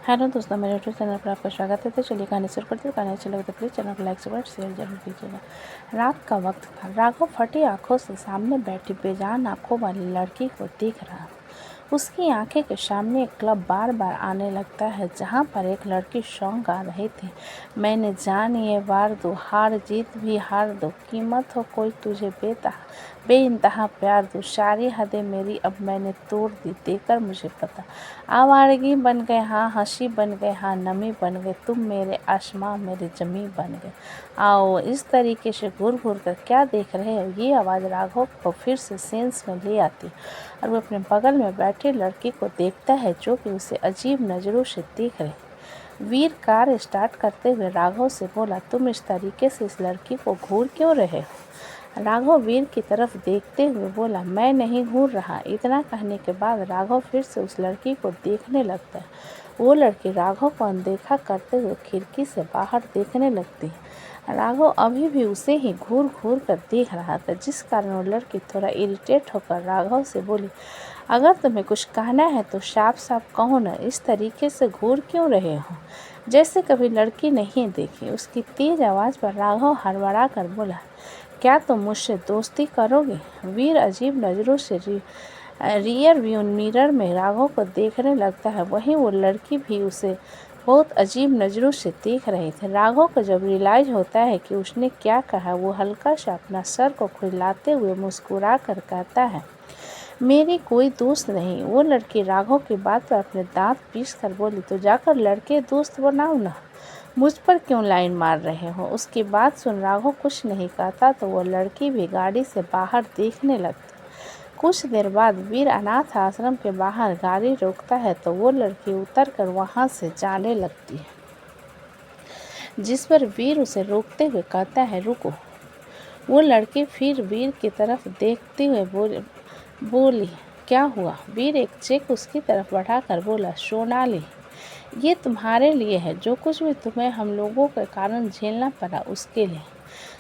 Hello दोस्तों, मेरे YouTube channel पर आपका स्वागत है। तो चलिए कहानी शुरू करते हैं। कहानी अच्छी लगे तो प्लीज़ चैनल को लाइक शेयर जरूर कीजिएगा। रात का वक्त था। राघव फटी आंखों से सामने बैठी बेजान आंखों वाली लड़की को देख रहा। उसकी आंखें के सामने एक क्लब बार बार आने लगता है जहाँ पर एक लड़की सॉन्ग गा रही थी। मैंने जान ये वार दो, हार जीत भी हार दो, कीमत हो कोई तुझे बेइंतहा प्यार दो, सारी हदें मेरी अब मैंने तोड़ दी देकर मुझे पता। आवारगी बन गए हाँ, हंसी बन गए हाँ, नमी बन गए, तुम मेरे आसमां मेरे जमी बन गए। आओ इस तरीके से घूर घूर कर क्या देख रहे हो। ये आवाज़ राघव को फिर से सेंस में ले आती और वो अपने बगल में बैठी लड़की को देखता है जो कि उसे अजीब नज़रों से देख रही। वीर कार स्टार्ट करते हुए राघव से बोला, तुम इस तरीके से इस लड़की को घूर क्यों रहे हो। राघव वीर की तरफ देखते हुए बोला, मैं नहीं घूर रहा। इतना कहने के बाद राघव फिर से उस लड़की को देखने लगता है। वो लड़की राघव को अनदेखा करते हुए खिड़की से बाहर देखने लगती है। राघव अभी भी उसे ही घूर घूर कर देख रहा था, जिस कारण वो लड़की थोड़ा इरिटेट होकर राघव से बोली, अगर तुम्हें कुछ कहना है तो साफ साफ कहो ना, इस तरीके से घूर क्यों रहे हो जैसे कभी लड़की नहीं देखी। उसकी तेज आवाज़ पर राघव हड़बड़ा कर बोला, क्या तुम मुझसे दोस्ती करोगे। वीर अजीब नज़रों से रियर व्यू मिरर में राघव को देखने लगता है। वहीं वो लड़की भी उसे बहुत अजीब नज़रों से देख रही थी। राघव को जब रियलाइज होता है कि उसने क्या कहा, वो हल्का सा अपना सर को खुजलाते हुए मुस्कुरा कर कहता है, मेरी कोई दोस्त नहीं। वो लड़की राघव की बात पर अपने दांत पीस कर बोली, तो जाकर लड़के दोस्त बनाओ ना, मुझ पर क्यों लाइन मार रहे हो। उसकी बात सुन राघव कुछ नहीं कहता तो वो लड़की भी गाड़ी से बाहर देखने लगती। कुछ देर बाद वीर अनाथ आश्रम के बाहर गाड़ी रोकता है तो वो लड़की उतर कर वहाँ से जाने लगती है, जिस पर वीर उसे रोकते हुए कहता है, रुको। वो लड़की फिर वीर की तरफ देखते हुए बोली, क्या हुआ। वीर एक चेक उसकी तरफ बढ़ाकर बोला, सोनाली, ये तुम्हारे लिए है। जो कुछ भी तुम्हें हम लोगों के कारण झेलना पड़ा उसके लिए।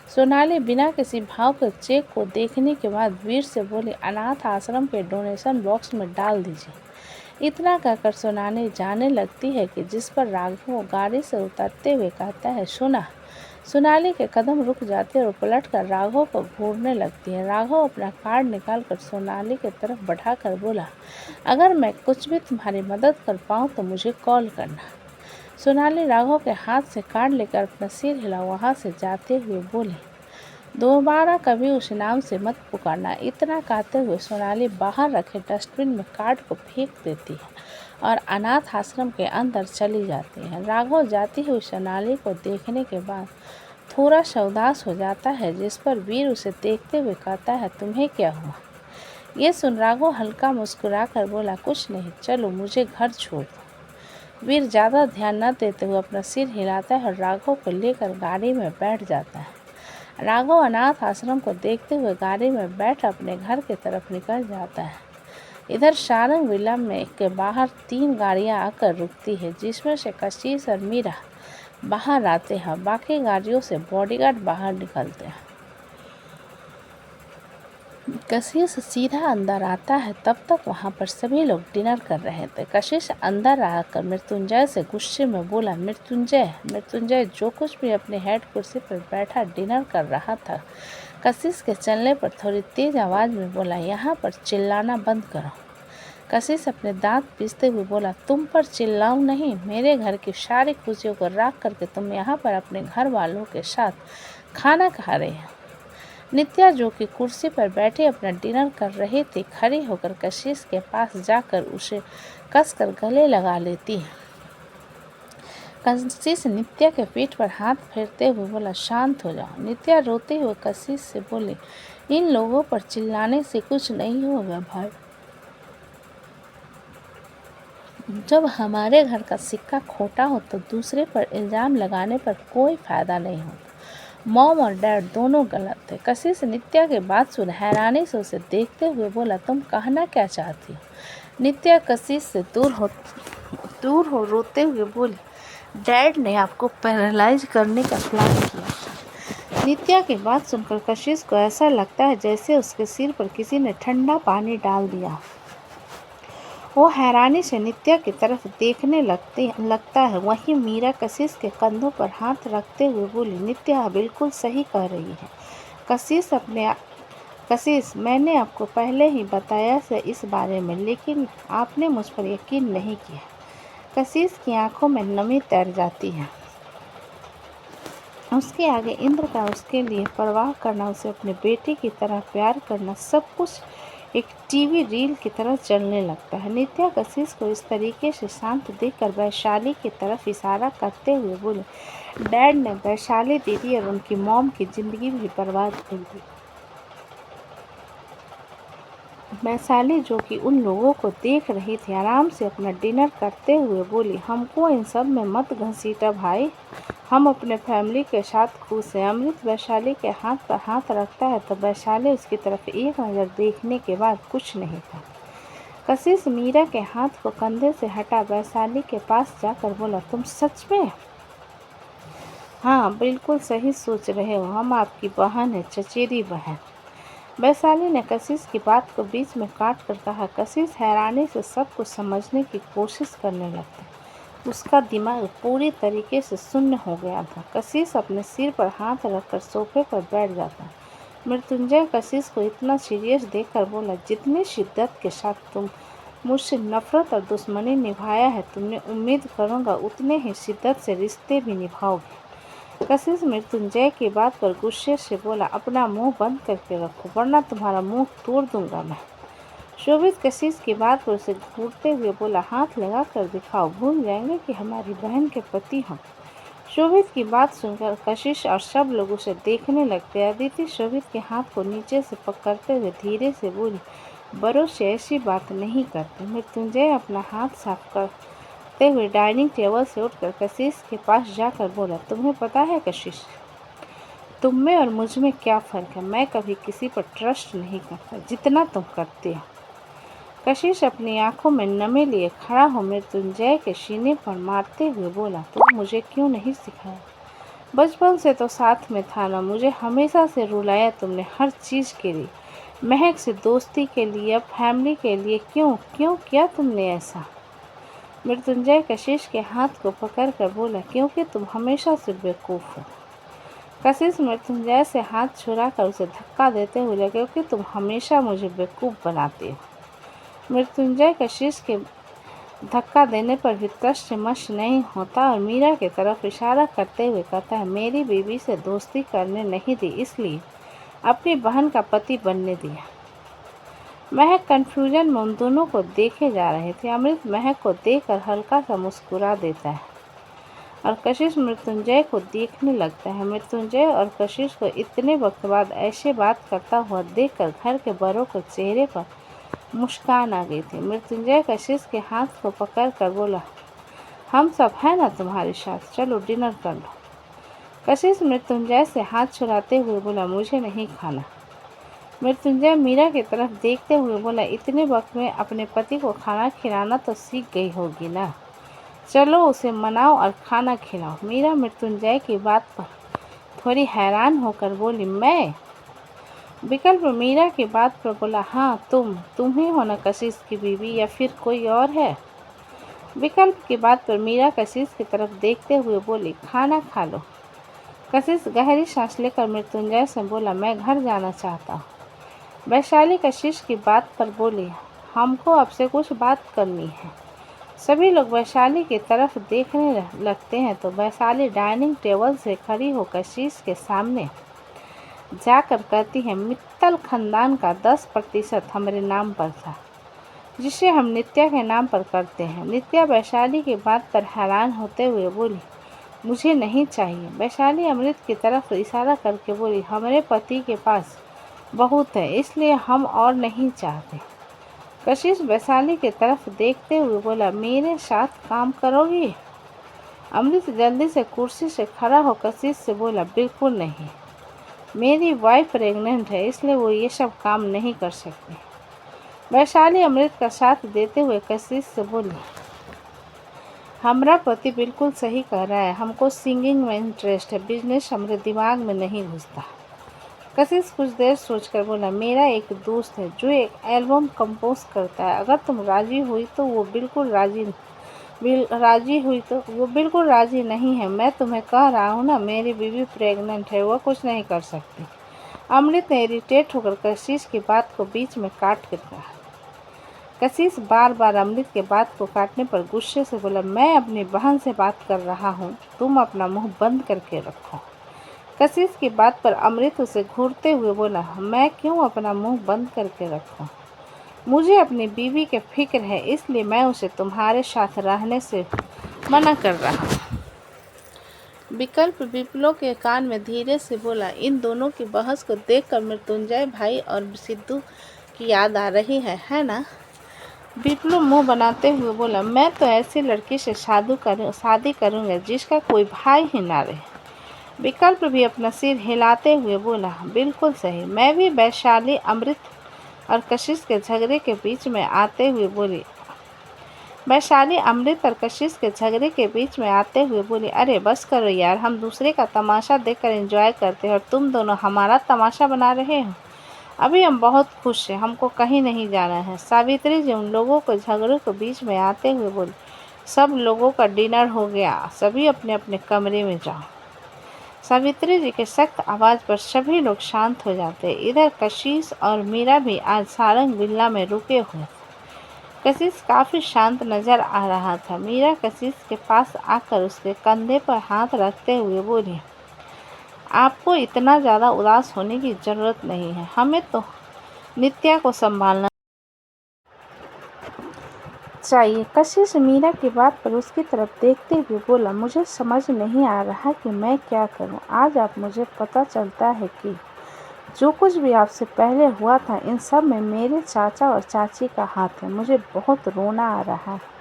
सोनाली बिना किसी भाव के चेक को देखने के बाद वीर से बोली, अनाथ आश्रम के डोनेशन बॉक्स में डाल दीजिए। इतना कहकर सोनाली जाने लगती है कि जिस पर राघव गाड़ी से उतरते हुए कहता है, सुना। सोनाली के कदम रुक जाते और पलट कर राघव को घूरने लगती है। राघव अपना कार्ड निकालकर सोनाली की तरफ बढ़ाकर बोला, अगर मैं कुछ भी तुम्हारी मदद कर पाऊँ तो मुझे कॉल करना। सोनाली राघव के हाथ से कार्ड लेकर अपना सिर हिला वहाँ से जाते हुए बोली, दोबारा कभी उस नाम से मत पुकारना। इतना कहते हुए सोनाली बाहर रखे डस्टबिन में कार्ड को फेंक देती है और अनाथ आश्रम के अंदर चली जाती है। राघव जाती हुई सोनाली को देखने के बाद थोड़ा सा उदास हो जाता है, जिस पर वीर उसे देखते हुए कहता है, तुम्हें क्या हुआ। ये सुन राघव हल्का मुस्कुरा कर बोला, कुछ नहीं, चलो मुझे घर छोड़ दो। वीर ज़्यादा ध्यान न देते हुए अपना सिर हिलाता है और राघव को लेकर गाड़ी में बैठ जाता है। राघव अनाथ आश्रम को देखते हुए गाड़ी में बैठ अपने घर की तरफ निकल जाता है। इधर सारंग विला में के बाहर 3 गाड़ियां आकर रुकती है, जिसमें से कशिश और मीरा बाहर आते हैं। बाकी गाड़ियों से बॉडीगार्ड बाहर निकलते हैं। कशिश सीधा अंदर आता है। तब तक वहाँ पर सभी लोग डिनर कर रहे थे। कशिश अंदर आकर मृत्युंजय से गुस्से में बोला, मृत्युंजय जो कुछ भी अपने हेड कुर्सी पर बैठा डिनर कर रहा था। कशिश के चलने पर थोड़ी तेज आवाज़ में बोला, यहाँ पर चिल्लाना बंद करो। कशिश अपने दांत पीसते हुए बोला, तुम पर चिल्लाऊं नहीं, मेरे घर की सारी खुशियों को राख करके तुम यहाँ पर अपने घर वालों के साथ खाना खा रहे हो। नित्या जो कि कुर्सी पर बैठे अपना डिनर कर रही थी, खड़ी होकर कशिश के पास जाकर उसे कसकर गले लगा लेती है। कशिश नित्या के पीठ पर हाथ फेरते हुए बोला, शांत हो जाओ। नित्या रोते हुए कशिश से बोली, इन लोगों पर चिल्लाने से कुछ नहीं होगा भाई। जब हमारे घर का सिक्का खोटा हो तो दूसरे पर इल्ज़ाम लगाने पर कोई फ़ायदा नहीं होता। मॉम और डैड दोनों गलत थे। कशिश नित्या की बात सुन हैरानी से उसे देखते हुए बोला, तुम कहना क्या चाहती हो। नित्या कशिश से दूर हो रोते हुए बोली, डैड ने आपको पैरालाइज करने का प्लान किया था। नित्या की बात सुनकर कशिश को ऐसा लगता है जैसे उसके सिर पर किसी ने ठंडा पानी डाल दिया। वो हैरानी से नित्या की तरफ देखने लगता है। वहीं मीरा कशिश के कंधों पर हाथ रखते हुए बोली, नित्या बिल्कुल सही कह रही है। कशिश, मैंने आपको पहले ही बताया था इस बारे में, लेकिन आपने मुझ पर यकीन नहीं किया। कशिश की आंखों में नमी तैर जाती है। उसके आगे इंद्र का उसके लिए परवाह करना, उसे अपने बेटे की तरह प्यार करना, सब कुछ एक टीवी रील की तरह चलने लगता है। नित्या कशिश को इस तरीके से शांत देखकर वैशाली की तरफ इशारा करते हुए बोले, डैड ने वैशाली दीदी और उनकी मॉम की जिंदगी भी बर्बाद कर दी। वैशाली, जो कि उन लोगों को देख रही थी, आराम से अपना डिनर करते हुए बोली, हमको इन सब में मत घसीटा भाई, हम अपने फैमिली के साथ खुश हैं। अमृत वैशाली के हाथ पर हाथ रखता है तो वैशाली उसकी तरफ एक नज़र देखने के बाद कुछ नहीं था। कशिश मीरा के हाथ को कंधे से हटा वैशाली के पास जाकर बोला, तुम सच में? हाँ, बिल्कुल सही सोच रहे हो, हम आपकी बहन है, चचेरी बहन। वैशाली ने कशिश की बात को बीच में काट कर कहा। कशिश हैरानी से सब कुछ समझने की कोशिश करने लगता। उसका दिमाग पूरी तरीके से शून्य हो गया था। कशिश अपने सिर पर हाथ रखकर सोफे पर बैठ जाता। मृत्युंजय कशिश को इतना सीरियस देखकर बोला, जितनी शिद्दत के साथ तुम मुझसे नफरत और दुश्मनी निभाया है, तुमने उम्मीद करूँगा उतने ही शिद्दत से रिश्ते भी निभाओगे। कशिश मृत्युंजय की बात पर गुस्से से बोला, अपना मुंह बंद करके रखो वरना तुम्हारा मुंह तोड़ दूंगा मैं। शोभित कशिश की बात पर उसे घूरते हुए बोला, हाथ लगा कर दिखाओ, भूल जाएंगे कि हमारी बहन के पति हम। शोभित की बात सुनकर कशिश और सब लोग उसे देखने लगते। अदिति शोभित के हाथ को नीचे से पकड़ते हुए धीरे से बोली, बड़ों से ऐसी बात नहीं करते। मृत्युंजय अपना हाथ साफ करते हुए डाइनिंग टेबल से उठकर कशिश के पास जाकर बोला, तुम्हें पता है कशिश, तुम में और मुझ में क्या फ़र्क है? मैं कभी किसी पर ट्रस्ट नहीं करता जितना तुम करते हो। कशिश अपनी आंखों में नमी लिए खड़ा हो मृत्युंजय के सीने पर मारते हुए बोला, तुम मुझे क्यों नहीं सिखाया? बचपन से तो साथ में था ना, मुझे हमेशा से रुलाया तुमने हर चीज़ के लिए। महक से दोस्ती के लिए, अब फैमिली के लिए क्यों क्यों किया तुमने ऐसा? मृत्युंजय कशिश के हाथ को पकड़कर बोला, क्योंकि तुम हमेशा से बेवकूफ़ हो। कशिश मृत्युंजय से हाथ छुड़ाकर उसे धक्का देते हुए लगे, क्योंकि तुम हमेशा मुझे बेवकूफ़ बनाते हो। मृत्युंजय कशिश के धक्का देने पर भी तस्य मश नहीं होता और मीरा की तरफ इशारा करते हुए कहता है, मेरी बीवी से दोस्ती करने नहीं दी, इसलिए अपनी बहन का पति बनने दिया। महक कन्फ्यूजन में उन दोनों को देखे जा रहे थे। अमृत महक को देखकर हल्का सा मुस्कुरा देता है और कशिश मृत्युंजय को देखने लगता है। मृत्युंजय और कशिश को इतने वक्त बाद ऐसे बात करता हुआ देखकर घर के बड़ों के चेहरे पर मुस्कान आ गई थी। मृत्युंजय कशिश के हाथ को पकड़कर बोला, हम सब हैं ना तुम्हारे साथ, चलो डिनर कर लो। कशिश मृत्युंजय से हाथ छुड़ाते हुए बोला, मुझे नहीं खाना। मृत्युंजय मीरा की तरफ देखते हुए बोला, इतने वक्त में अपने पति को खाना खिलाना तो सीख गई होगी ना, चलो उसे मनाओ और खाना खिलाओ। मीरा मृत्युंजय की बात पर थोड़ी हैरान होकर बोली, मैं? विकल्प मीरा की बात पर बोला, हाँ तुम ही हो ना कशिश की बीवी, या फिर कोई और है? विकल्प की बात पर मीरा कशिश की तरफ देखते हुए बोली, खाना खा लो। कशिश गहरी सांस लेकर मृत्युंजय से बोला, मैं घर जाना चाहता हूँ। वैशाली कशिश की बात पर बोली, हमको आपसे कुछ बात करनी है। सभी लोग वैशाली की तरफ देखने लगते हैं तो वैशाली डाइनिंग टेबल से खड़ी हो कशिश के सामने जाकर कहती है, मित्तल खानदान का 10% हमारे नाम पर था, जिसे हम नित्या के नाम पर करते हैं। नित्या वैशाली की बात पर हैरान होते हुए बोली, मुझे नहीं चाहिए। वैशाली अमृत की तरफ इशारा करके बोली, हमारे पति के पास बहुत है, इसलिए हम और नहीं चाहते। कशिश वैशाली की तरफ देखते हुए बोला, मेरे साथ काम करोगी? अमृत जल्दी से कुर्सी से खड़ा हो कशिश से बोला, बिल्कुल नहीं, मेरी वाइफ प्रेग्नेंट है, इसलिए वो ये सब काम नहीं कर सकती। वैशाली अमृत का साथ देते हुए कशिश से बोली, हमारा पति बिल्कुल सही कह रहा है, हमको सिंगिंग में इंटरेस्ट है, बिजनेस हमारे दिमाग में नहीं घुसता। कशिश कुछ देर सोचकर बोला, मेरा एक दोस्त है जो एक एल्बम कंपोज करता है, अगर तुम राजी हुई तो वो बिल्कुल राजी नहीं है। मैं तुम्हें कह रहा हूँ ना, मेरी बीवी प्रेग्नेंट है, वो कुछ नहीं कर सकती। अमृत ने इरिटेट होकर कशिश की बात को बीच में काट कर कहा। कशिश बार बार अमृत के बात को काटने पर गुस्से से बोला, मैं अपनी बहन से बात कर रहा हूँ, तुम अपना मुंह बंद करके रखो। कशिश की बात पर अमृत उसे घूरते हुए बोला, मैं क्यों अपना मुंह बंद करके रखूं? मुझे अपनी बीवी के फिक्र है, इसलिए मैं उसे तुम्हारे साथ रहने से मना कर रहा हूँ। विकल्प विप्लो के कान में धीरे से बोला, इन दोनों की बहस को देखकर मृत्युंजय भाई और सिद्धू की याद आ रही है ना? विप्लो मुंह बनाते हुए बोला, मैं तो ऐसी लड़की से शादी करूंगा जिसका कोई भाई ही ना रहे। विकल्प भी अपना सिर हिलाते हुए बोला, बिल्कुल सही। मैं भी वैशाली अमृत और कशिश के झगड़े के बीच में आते हुए बोली अरे बस करो यार, हम दूसरे का तमाशा देखकर एंजॉय करते हैं और तुम दोनों हमारा तमाशा बना रहे हो। अभी हम बहुत खुश हैं, हमको कहीं नहीं जाना है। सावित्री जी उन लोगों को झगड़ों के बीच में आते हुए बोली, सब लोगों का डिनर हो गया, सभी अपने अपने कमरे में जाओ। सावित्री जी के सख्त आवाज़ पर सभी लोग शांत हो जाते। इधर कशिश और मीरा भी आज सारंग विला में रुके हुए थे। कशिश काफ़ी शांत नजर आ रहा था। मीरा कशिश के पास आकर उसके कंधे पर हाथ रखते हुए बोली, आपको इतना ज़्यादा उदास होने की ज़रूरत नहीं है, हमें तो नित्या को संभालना चाहिए। कशिश मीरा की बात पर उसकी तरफ देखते हुए बोला, मुझे समझ नहीं आ रहा कि मैं क्या करूं। आज आप मुझे पता चलता है कि जो कुछ भी आपसे पहले हुआ था, इन सब में मेरे चाचा और चाची का हाथ है। मुझे बहुत रोना आ रहा है।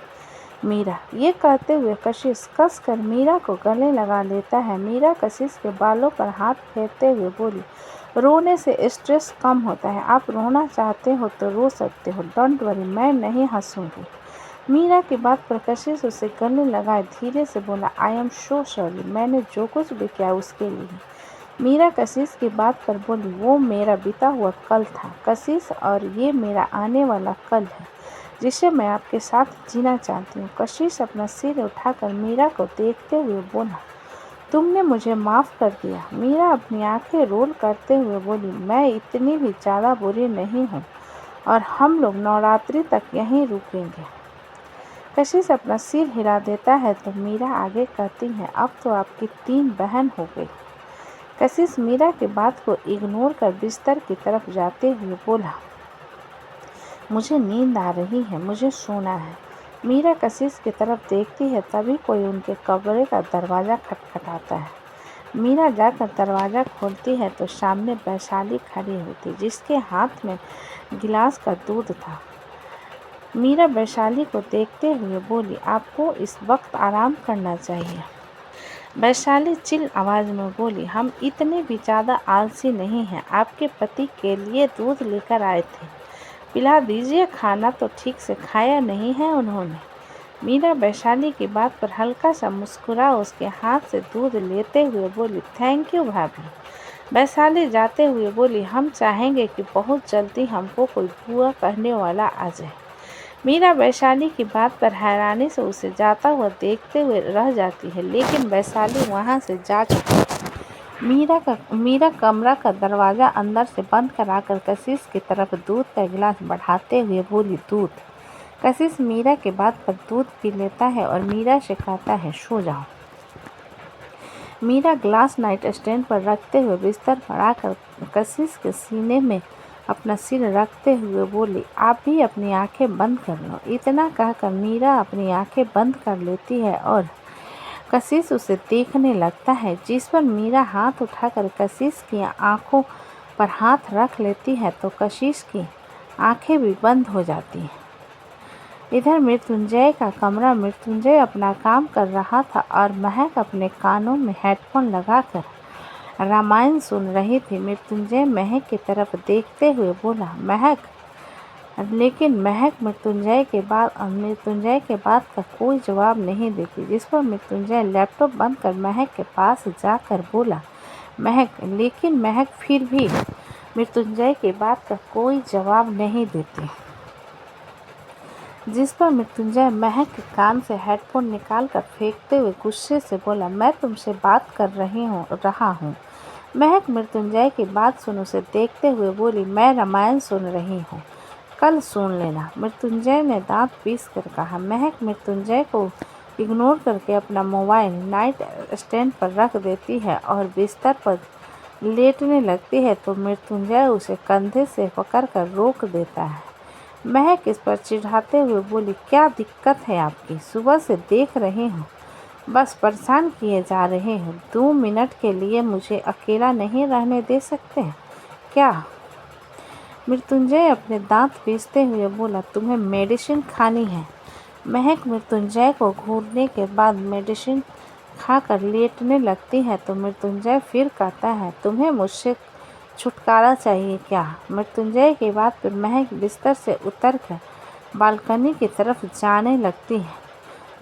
मीरा, ये कहते हुए कशिश कस कर मीरा को गले लगा लेता है। मीरा कशिश के बालों पर हाथ फेरते हुए बोली, रोने से स्ट्रेस कम होता है। आप रोना चाहते हो तो रो सकते हो, डोंट वरी, मैं नहीं हंसूंगी। मीरा की बात पर कशिश उसे गले लगाए धीरे से बोला, आई एम सो सॉरी, मैंने जो कुछ भी किया उसके लिए। मीरा कशिश की बात पर बोली, वो मेरा बीता हुआ कल था कशिश, और ये मेरा आने वाला कल है जिसे मैं आपके साथ जीना चाहती हूँ। कशिश अपना सिर उठाकर मीरा को देखते हुए बोला, तुमने मुझे माफ़ कर दिया। मीरा अपनी आंखें रोल करते हुए बोली, मैं इतनी भी ज़्यादा बुरी नहीं हूँ और हम लोग नवरात्रि तक यहीं रुकेंगे। कशिश अपना सिर हिला देता है तो मीरा आगे कहती है, अब तो आपकी 3 बहन हो गई। कशिश मीरा की बात को इग्नोर कर बिस्तर की तरफ जाते हुए बोला, मुझे नींद आ रही है, मुझे सोना है। मीरा कशिश की तरफ देखती है, तभी कोई उनके कमरे का दरवाज़ा खटखटाता है। मीरा जाकर दरवाज़ा खोलती है तो सामने वैशाली खड़ी होती, जिसके हाथ में गिलास का दूध था। मीरा वैशाली को देखते हुए बोली, आपको इस वक्त आराम करना चाहिए। वैशाली चिल आवाज़ में बोली, हम इतने भी ज़्यादा आलसी नहीं हैं। आपके पति के लिए दूध लेकर आए थे, पिला दीजिए। खाना तो ठीक से खाया नहीं है उन्होंने। मीरा वैशाली की बात पर हल्का सा मुस्कुरा उसके हाथ से दूध लेते हुए बोली, थैंक यू भाभी। वैशाली जाते हुए बोली, हम चाहेंगे कि बहुत जल्दी हमको कोई बुआ कहने वाला आ जाए। मीरा वैशाली की बात पर हैरानी से उसे जाता हुआ देखते हुए रह जाती है, लेकिन वैशाली वहाँ से जा चुकी है। मीरा कमरा का दरवाज़ा अंदर से बंद कराकर कशिश की तरफ दूध का गिलास बढ़ाते हुए बोली, दूध। कशिश मीरा के बात पर दूध पी लेता है और मीरा से कहता है, सो जाओ। मीरा ग्लास नाइट स्टैंड पर रखते हुए बिस्तर पर आकर कशिश के सीने में अपना सिर रखते हुए बोली, आप भी अपनी आंखें बंद कर लो। इतना कहकर मीरा अपनी आंखें बंद कर लेती है और कशिश उसे देखने लगता है, जिस पर मीरा हाथ उठाकर कशिश की आंखों पर हाथ रख लेती है तो कशिश की आंखें भी बंद हो जाती हैं। इधर मृत्युंजय का कमरा, मृत्युंजय अपना काम कर रहा था और महक अपने कानों में हेडफोन लगाकर रामायण सुन रही थी। मृत्युंजय महक की तरफ देखते हुए बोला, महक, लेकिन महक मृत्युंजय के बात का कोई जवाब नहीं देती, जिस पर मृत्युंजय लैपटॉप बंद कर महक के पास जाकर बोला, लेकिन महक फिर भी मृत्युंजय की बात का कोई जवाब नहीं देती। जिस पर मृत्युंजय महक के कान से हेडफोन निकाल कर फेंकते हुए गुस्से से बोला, मैं तुमसे बात कर रहा हूँ। महक मृत्युंजय की बात सुन उसे देखते हुए बोली, मैं रामायण सुन रही हूँ, कल सुन लेना। मृत्युंजय ने दांत पीस कर कहा। महक मृत्युंजय को इग्नोर करके अपना मोबाइल नाइट स्टैंड पर रख देती है और बिस्तर पर लेटने लगती है तो मृत्युंजय उसे कंधे से पकड़कर रोक देता है। महक इस पर चिढ़ाते हुए बोली, क्या दिक्कत है आपकी? सुबह से देख रही हूँ, बस परेशान किए जा रहे हो। 2 मिनट के लिए मुझे अकेला नहीं रहने दे सकते क्या? मृत्युंजय अपने दांत पीसते हुए बोला, तुम्हें मेडिसिन खानी है? महक मृत्युंजय को घूरने के बाद मेडिसिन खाकर लेटने लगती है तो मृत्युंजय फिर कहता है, तुम्हें मुझसे छुटकारा चाहिए क्या? मृत्युंजय की बात पर महक बिस्तर से उतरकर बालकनी की तरफ जाने लगती है,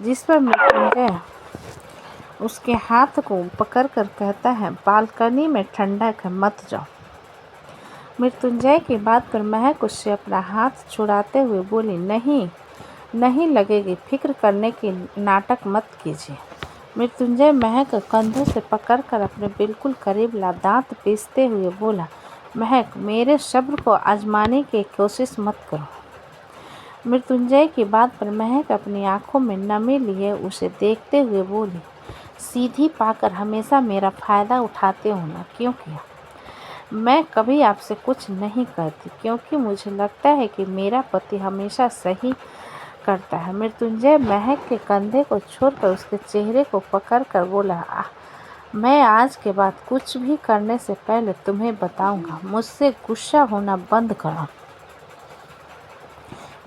जिस पर मृत्युंजय उसके हाथ को पकड़कर कहता है, बालकनी में ठंडक है, मत जाओ। मृत्युंजय की बात पर महक उससे अपना हाथ छुड़ाते हुए बोली, नहीं लगेगी, फिक्र करने की नाटक मत कीजिए। मृत्युंजय महक कंधों से पकड़कर अपने बिल्कुल करीब ला दांत पीसते हुए बोला, महक, मेरे सब्र को आजमाने की कोशिश मत करो। मृत्युंजय की बात पर महक अपनी आंखों में नमी लिए उसे देखते हुए बोली, सीधी पाकर हमेशा मेरा फ़ायदा उठाते हो ना, क्यों किया? मैं कभी आपसे कुछ नहीं कहती क्योंकि मुझे लगता है कि मेरा पति हमेशा सही करता है। मृत्युंजय महक के कंधे को छोड़कर उसके चेहरे को पकड़कर बोला, मैं आज के बाद कुछ भी करने से पहले तुम्हें बताऊंगा। मुझसे गुस्सा होना बंद करो।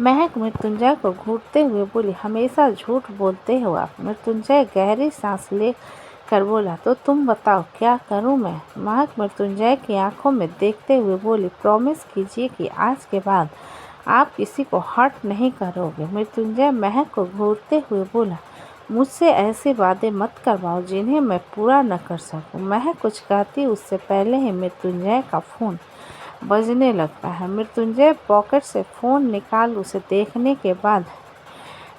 महक मृत्युंजय को घूरते हुए बोली, हमेशा झूठ बोलते हो आप। मृत्युंजय गहरी सांस ले कर बोला, तो तुम बताओ क्या करूं मैं? महक मृत्युंजय की आंखों में देखते हुए बोली, प्रॉमिस कीजिए कि आज के बाद आप किसी को हर्ट नहीं करोगे। मृत्युंजय महक को घूरते हुए बोला, मुझसे ऐसे वादे मत करवाओ जिन्हें मैं पूरा न कर सकूं। महक कुछ कहती उससे पहले ही मृत्युंजय का फ़ोन बजने लगता है। मृत्युंजय पॉकेट से फ़ोन निकाल उसे देखने के बाद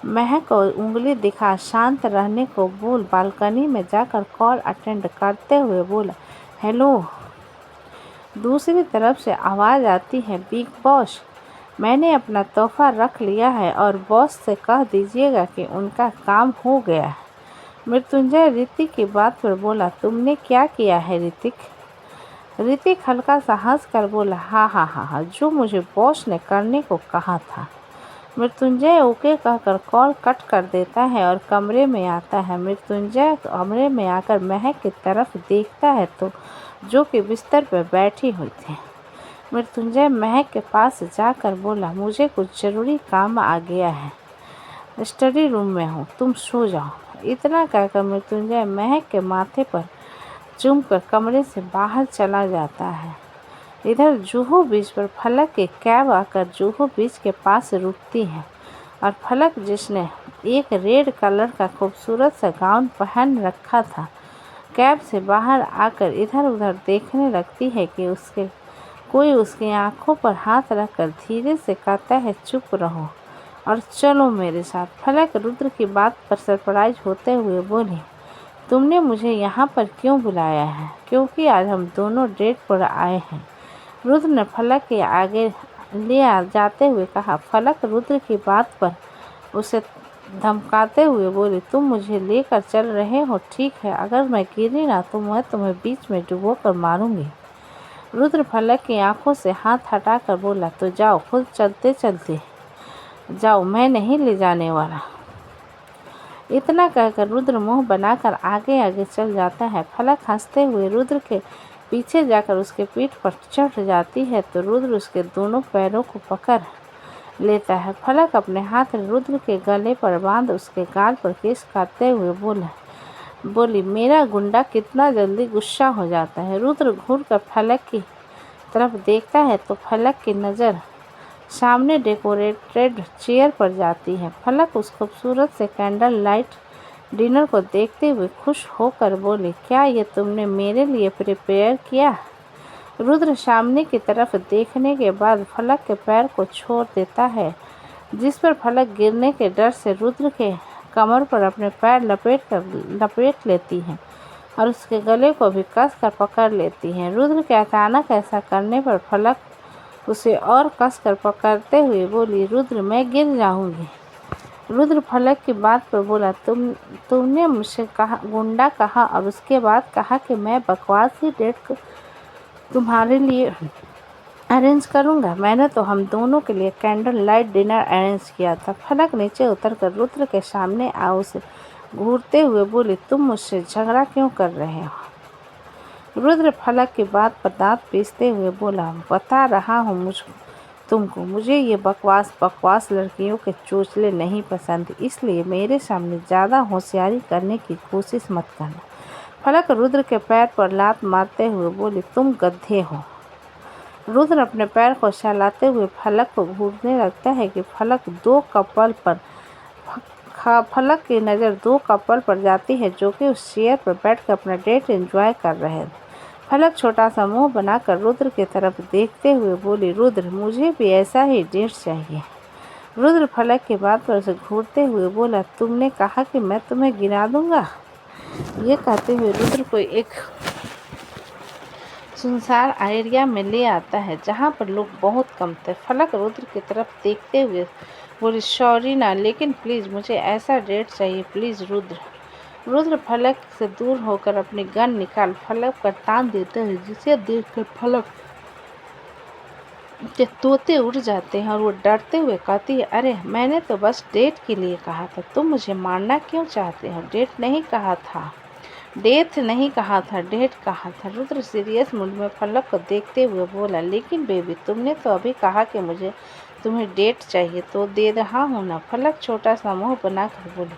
महक को उंगली दिखा शांत रहने को बोल बालकनी में जाकर कॉल अटेंड करते हुए बोला, हेलो। दूसरी तरफ से आवाज़ आती है, बिग बॉस, मैंने अपना तोहफा रख लिया है और बॉस से कह दीजिएगा कि उनका काम हो गया है। मृत्युंजय ऋतिक की बात पर बोला, तुमने क्या किया है ऋतिक? ऋतिक हल्का सा हंस कर बोला, हाँ, जो मुझे बॉस ने करने को कहा था। मृत्युंजय ओके कहकर कॉल कट कर देता है और कमरे में आता है। मृत्युंजय कमरे में आकर महक की तरफ देखता है तो जो कि बिस्तर पर बैठी हुई थी। मृत्युंजय महक के पास जाकर बोला, मुझे कुछ ज़रूरी काम आ गया है, स्टडी रूम में हूँ, तुम सो जाओ। इतना कहकर मृत्युंजय महक के माथे पर चूमकर कमरे से बाहर चला जाता है। इधर जुहू बीच पर फलक की कैब आकर जुहू बीच के पास रुकती है और फलक, जिसने एक रेड कलर का खूबसूरत सा गाउन पहन रखा था, कैब से बाहर आकर इधर उधर देखने लगती है कि कोई उसकी आंखों पर हाथ रखकर धीरे से कहता है, चुप रहो और चलो मेरे साथ। फलक रुद्र की बात पर सरप्राइज होते हुए बोली, तुमने मुझे यहाँ पर क्यों बुलाया है? क्योंकि आज हम दोनों डेट पर आए हैं। रुद्र ने फलक के आगे ले जाते हुए कहा। फलक रुद्र की बात पर उसे धमकाते हुए बोली, तुम मुझे लेकर चल रहे हो, ठीक है, अगर मैं गिरी ना तो मैं तुम्हें बीच में डुबो कर मारूंगी। रुद्र फलक की आंखों से हाथ हटाकर बोला, तो जाओ, खुद चलते जाओ, मैं नहीं ले जाने वाला। इतना कहकर रुद्र मुंह बनाकर आगे आगे चल जाता है। फलक हंसते हुए रुद्र के पीछे जाकर उसके पीठ पर चढ़ जाती है तो रुद्र उसके दोनों पैरों को पकड़ लेता है। फलक अपने हाथ रुद्र के गले पर बांध उसके गाल पर किस करते हुए बोली, मेरा गुंडा कितना जल्दी गुस्सा हो जाता है। रुद्र घूरकर फलक की तरफ देखता है तो फलक की नज़र सामने डेकोरेटेड चेयर पर जाती है। फलक उस खूबसूरत से कैंडल लाइट डिनर को देखते हुए खुश होकर बोली, क्या ये तुमने मेरे लिए प्रिपेयर किया? रुद्र सामने की तरफ देखने के बाद फलक के पैर को छोड़ देता है, जिस पर फलक गिरने के डर से रुद्र के कमर पर अपने पैर लपेट लेती हैं और उसके गले को भी कसकर पकड़ लेती हैं। रुद्र के अचानक ऐसा करने पर फलक उसे और कसकर पकड़ते हुए बोली, रुद्र मैं गिर जाऊंगी। रुद्र फलक की बात पर बोला, तुमने मुझसे गुंडा कहा और उसके बाद कहा कि मैं बकवास ही डेट तुम्हारे लिए अरेंज करूंगा। मैंने तो हम दोनों के लिए कैंडल लाइट डिनर अरेंज किया था। फलक नीचे उतरकर रुद्र के सामने आ उसे घूरते हुए बोली, तुम मुझसे झगड़ा क्यों कर रहे हो? रुद्र फलक की बात पर दांत पीसते हुए बोला, बता रहा हूँ तुमको, मुझे ये बकवास लड़कियों के चोचले नहीं पसंद, इसलिए मेरे सामने ज़्यादा होशियारी करने की कोशिश मत करना। फलक रुद्र के पैर पर लात मारते हुए बोली, तुम गधे हो। रुद्र अपने पैर को सहलाते हुए फलक को घूरने लगता है कि फलक की नज़र दो कपल पर जाती है जो कि उस चेयर पर बैठकर अपना डेट एंजॉय कर रहे हैं। फलक छोटा सा मुंह बनाकर रुद्र की तरफ देखते हुए बोली, रुद्र मुझे भी ऐसा ही डेट चाहिए। रुद्र फलक की बात पर उसे घूरते हुए बोला, तुमने कहा कि मैं तुम्हें गिरा दूंगा। ये कहते हुए रुद्र को एक सुनसान एरिया में ले आता है जहाँ पर लोग बहुत कम थे। फलक रुद्र की तरफ देखते हुए बोली, सॉरी ना, लेकिन प्लीज़ मुझे ऐसा डेट चाहिए, प्लीज़ रुद्र। रुद्र फलक से दूर होकर अपनी गन निकाल फलक पर तान देता है, जिसे देखकर फलक के तोते उड़ जाते हैं और वो डरते हुए कहती है, अरे मैंने तो बस डेट के लिए कहा था, तुम मुझे मारना क्यों चाहते हो? डेट नहीं कहा था, डेथ नहीं कहा था, डेट कहा था। रुद्र सीरियस मूड में फलक को देखते हुए बोला, लेकिन बेबी तुमने तो अभी कहा कि मुझे तुम्हें डेट चाहिए, तो दे रहा हूँ ना। फलक छोटा सा मुँह बनाकर बोली,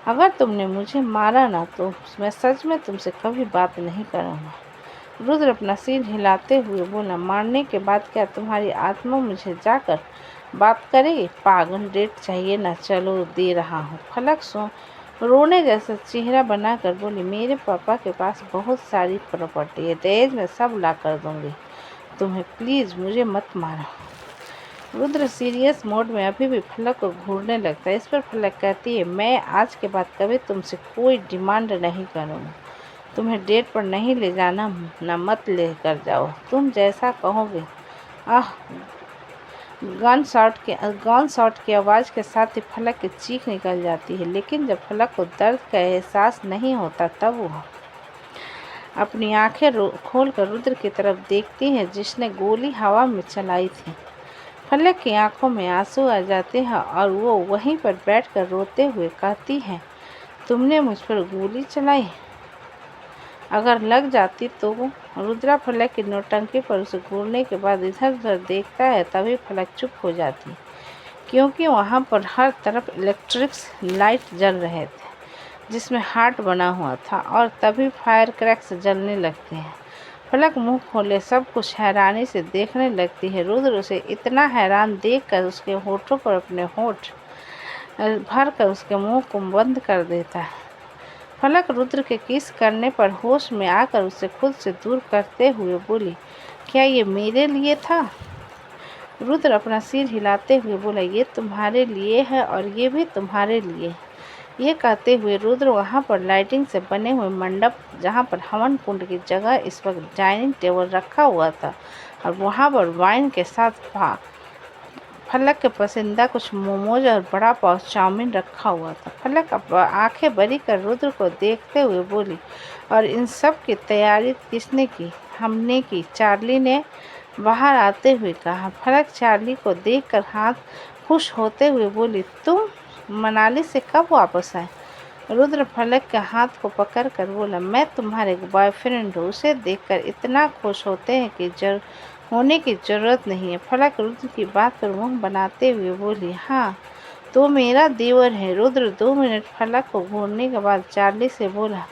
अगर तुमने मुझे मारा ना तो मैं सच में तुमसे कभी बात नहीं करूँगा। रुद्र अपना सिर हिलाते हुए बोला, मारने के बाद क्या तुम्हारी आत्मा मुझे जाकर बात करेगी? पागल, डेट चाहिए ना, चलो दे रहा हूँ। फलक रोने जैसा चेहरा बनाकर बोली, मेरे पापा के पास बहुत सारी प्रॉपर्टी है, दहेज में सब ला कर दूंगी तुम्हें, प्लीज़ मुझे मत मारो। रुद्र सीरियस मोड में अभी भी फलक को घूरने लगता है। इस पर फलक कहती है, मैं आज के बाद कभी तुमसे कोई डिमांड नहीं करूँगी, तुम्हें डेट पर नहीं ले जाना ना, मत ले कर जाओ, तुम जैसा कहोगे। गन शॉट की आवाज़ के साथ ही फलक की चीख निकल जाती है, लेकिन जब फलक को दर्द का एहसास नहीं होता तब वो अपनी आंखें खोलकर रुद्र की तरफ देखती है जिसने गोली हवा में चलाई थी। फलक की आंखों में आंसू आ जाते हैं और वो वहीं पर बैठकर रोते हुए कहती है, तुमने मुझ पर गोली चलाई, अगर लग जाती तो? रुद्रा फलक की नौटंकी पर उसे घूरने के बाद इधर उधर देखता है, तभी फलक चुप हो जाती, क्योंकि वहाँ पर हर तरफ इलेक्ट्रिक लाइट जल रहे थे जिसमें हार्ट बना हुआ था, और तभी फायर क्रैक्स जलने लगते हैं। फलक मुंह खोले सब कुछ हैरानी से देखने लगती है। रुद्र उसे इतना हैरान देखकर उसके होठों पर अपने होठ भर कर उसके मुंह को बंद कर देता है। फलक रुद्र के किस करने पर होश में आकर उसे खुद से दूर करते हुए बोली, क्या ये मेरे लिए था? रुद्र अपना सिर हिलाते हुए बोला, ये तुम्हारे लिए है और ये भी तुम्हारे लिए। ये कहते हुए रुद्र वहाँ पर लाइटिंग से बने हुए मंडप, जहाँ पर हवन कुंड की जगह इस वक्त डाइनिंग टेबल रखा हुआ था और वहाँ पर वाइन के साथ फलक के पसंदीदा कुछ मोमोज और बड़ा पाव चाउमीन रखा हुआ था। फलक आंखें बड़ी कर रुद्र को देखते हुए बोली, और इन सब की तैयारी किसने की? हमने की, चार्ली ने बाहर आते हुए कहा। फलक चार्ली को देखकर हाथ खुश होते हुए बोली, तुम मनाली से कब वापस आए? रुद्र फलक के हाथ को पकड़कर बोला, मैं तुम्हारे बॉयफ्रेंड हूँ, उसे देखकर इतना खुश होते हैं कि होने की ज़रूरत नहीं है। फलक रुद्र की बात पर मुंह बनाते हुए बोली, हाँ तो मेरा देवर है। रुद्र 2 मिनट फलक को घूरने के बाद चार्ली से बोला,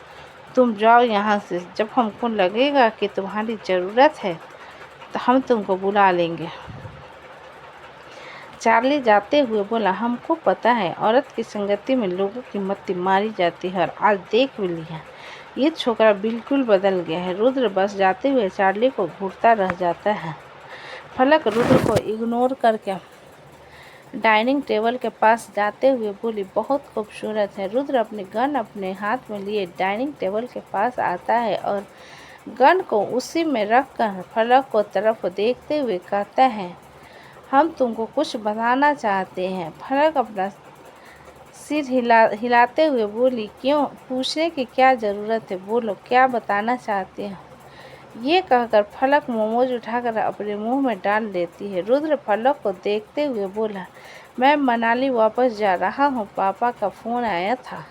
तुम जाओ यहाँ से, जब हमको लगेगा कि तुम्हारी ज़रूरत है तो हम तुमको बुला लेंगे। चार्ली जाते हुए बोला, हमको पता है औरत की संगति में लोगों की मत्ती मारी जाती है और आज देख भी लिया, ये छोकरा बिल्कुल बदल गया है। रुद्र बस जाते हुए चार्ली को घूरता रह जाता है। फलक रुद्र को इग्नोर करके डाइनिंग टेबल के पास जाते हुए बोली, बहुत खूबसूरत है। रुद्र अपनी गन अपने हाथ में लिए डाइनिंग टेबल के पास आता है और गन को उसी में रखकर फलक को तरफ देखते हुए कहता है, हम तुमको कुछ बताना चाहते हैं। फलक अपना सिर हिलाते हुए बोली, क्यों? पूछने की क्या ज़रूरत है, बोलो क्या बताना चाहते हैं। ये कहकर फलक मोमोज उठाकर अपने मुंह में डाल लेती है। रुद्र फलक को देखते हुए बोला, मैं मनाली वापस जा रहा हूँ, पापा का फ़ोन आया था।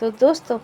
तो दोस्तों